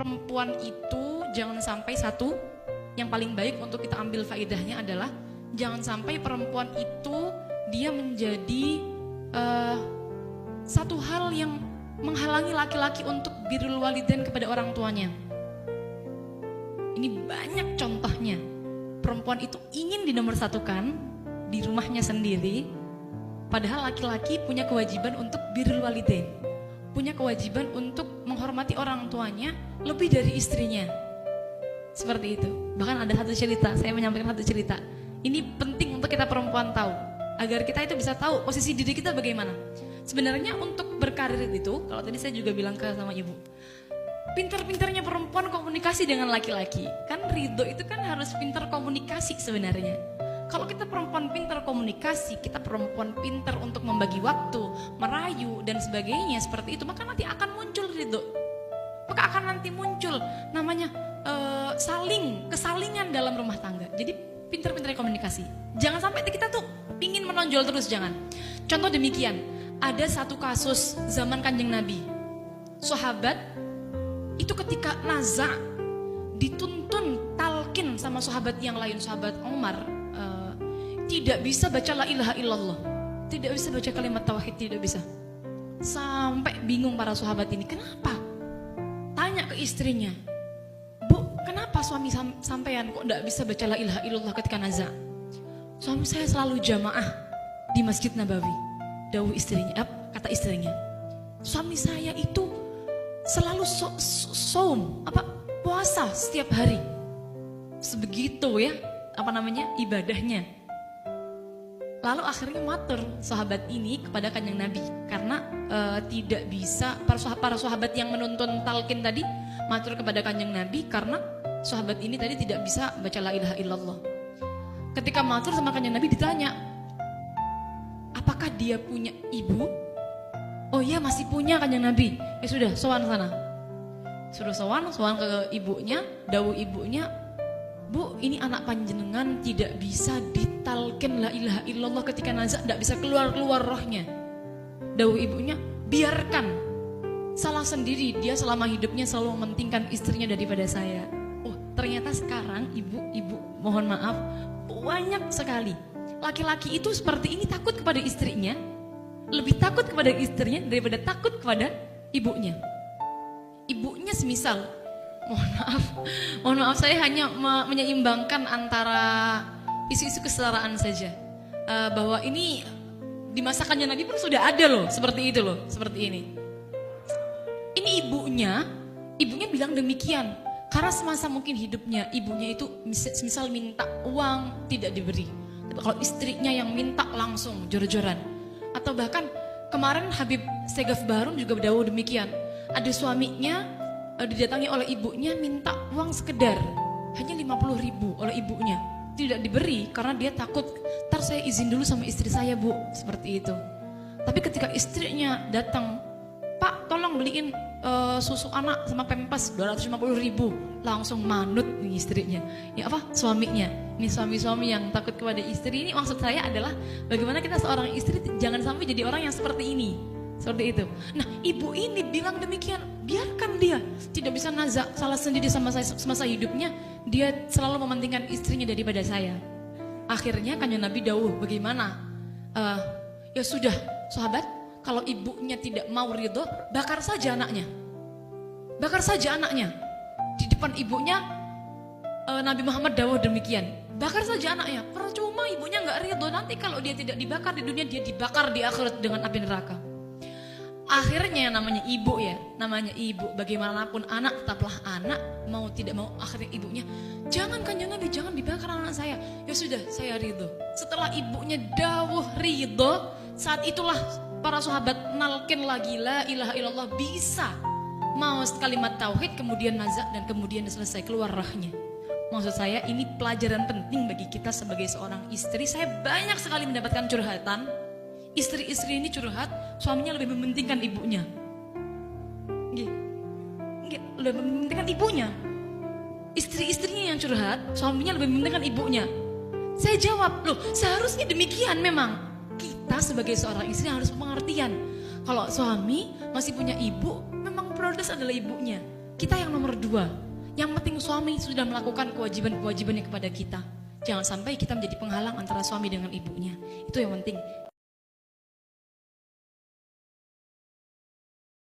perempuan itu jangan sampai satu, yang paling baik untuk kita ambil faedahnya adalah jangan sampai perempuan itu dia menjadi satu hal yang menghalangi laki-laki untuk birrul walidain kepada orang tuanya. Ini banyak contohnya. Perempuan itu ingin dinomorsatukan di rumahnya sendiri, padahal laki-laki punya kewajiban untuk birrul walidain, punya kewajiban untuk menghormati orang tuanya lebih dari istrinya. Seperti itu. Bahkan ada satu cerita, saya menyampaikan satu cerita. Ini penting untuk kita perempuan tahu, agar kita itu bisa tahu posisi diri kita bagaimana. Sebenarnya untuk berkarir itu, kalau tadi saya juga bilang sama ibu, pintar-pintarnya perempuan komunikasi dengan laki-laki. Kan ridho itu kan harus pintar komunikasi sebenarnya. Kalau kita perempuan pintar komunikasi, kita perempuan pintar untuk membagi waktu, merayu dan sebagainya seperti itu, maka nanti akan muncul ridho. Maka akan nanti muncul namanya kesalingan dalam rumah tangga. Jadi pintar-pintar komunikasi. Jangan sampai kita tuh pingin menonjol terus, jangan. Contoh demikian, ada satu kasus zaman Kanjeng Nabi. Sahabat itu ketika naza dituntun talqin sama sahabat yang lain, sahabat Umar, tidak bisa baca la ilaha illallah, tidak bisa baca kalimat tauhid, tidak bisa. Sampai bingung para sahabat ini, kenapa? Tanya ke istrinya, Bu, kenapa suami sampean kok tidak bisa baca la ilaha illallah ketika naza? Suami saya selalu jamaah di Masjid Nabawi. Dawuh istrinya, kata istrinya, suami saya itu selalu puasa setiap hari. Sebegitu ya, ibadahnya. Lalu akhirnya matur sahabat ini kepada Kanjeng Nabi, karena tidak bisa para sahabat yang menuntun talqin tadi matur kepada Kanjeng Nabi karena sahabat ini tadi tidak bisa baca la ilaha illallah. Ketika matur sama Kanjeng Nabi ditanya, apakah dia punya ibu? Oh iya, masih punya Kanjeng Nabi. Ya sudah, sowan sana. Suruh sowan ke ibunya, dawuh ibunya, Bu, ini anak panjenengan tidak bisa ditalqin la ilaha illallah ketika nazak, tidak bisa keluar rohnya. Dawuh ibunya, biarkan. Salah sendiri, dia selama hidupnya selalu mementingkan istrinya daripada saya. Oh, ternyata sekarang ibu mohon maaf, banyak sekali laki-laki itu seperti ini, takut kepada istrinya, lebih takut kepada istrinya daripada takut kepada ibunya. Ibunya semisal, mohon maaf saya hanya menyeimbangkan antara isu-isu kesetaraan saja, bahwa ini di masa Kanjeng Nabi pun sudah ada loh seperti itu loh, seperti ini. Ini ibunya bilang demikian karena semasa mungkin hidupnya ibunya itu misal minta uang tidak diberi. Tapi kalau istrinya yang minta langsung jor-joran. Atau bahkan kemarin Habib Segaf Bahrum juga berdawuh demikian. Ada suaminya didatangi oleh ibunya minta uang sekedar hanya 50.000 oleh ibunya, tidak diberi karena dia takut, ntar saya izin dulu sama istri saya Bu, seperti itu. Tapi ketika istrinya datang, Pak tolong beliin susu anak sama pempes 250.000, langsung manut nih istrinya. Ya suaminya. Ini suami-suami yang takut kepada istri ini, maksud saya adalah bagaimana kita seorang istri jangan sampai jadi orang yang seperti ini. Seperti itu. Nah, ibu ini bilang demikian, biarkan dia tidak bisa nazak, salah sendiri sama saya semasa hidupnya, dia selalu mementingkan istrinya daripada saya. Akhirnya Kanjeng Nabi dawuh, bagaimana? Ya sudah, sahabat, kalau ibunya tidak mau ridho, bakar saja anaknya. Bakar saja anaknya. Di depan ibunya Nabi Muhammad dawuh demikian. Bakar saja anaknya. Percuma ibunya nggak ridho, nanti kalau dia tidak dibakar di dunia, dia dibakar di akhirat dengan api neraka. Akhirnya namanya ibu, bagaimanapun anak tetaplah anak, mau tidak mau akhirnya ibunya, jangan Kanjeng Nabi, jangan dibakar anak saya. Ya sudah, saya ridho. Setelah ibunya dawuh ridho, saat itulah para sahabat nalkin lagi la ilaha illallah, bisa mau kalimat tauhid, kemudian nazak dan kemudian selesai keluar rahnya. Maksud saya ini pelajaran penting bagi kita sebagai seorang istri. Saya banyak sekali mendapatkan curhatan. Istri-istri ini curhat, suaminya lebih mementingkan ibunya. Lebih mementingkan ibunya. Istri-istrinya yang curhat, suaminya lebih mementingkan ibunya. Saya jawab, loh seharusnya demikian memang. Kita sebagai seorang istri harus pengertian. Kalau suami masih punya ibu, memang prioritas adalah ibunya. kita yang nomor dua. Yang penting suami sudah melakukan kewajiban-kewajibannya kepada kita. Jangan sampai kita menjadi penghalang antara suami dengan ibunya. Itu yang penting.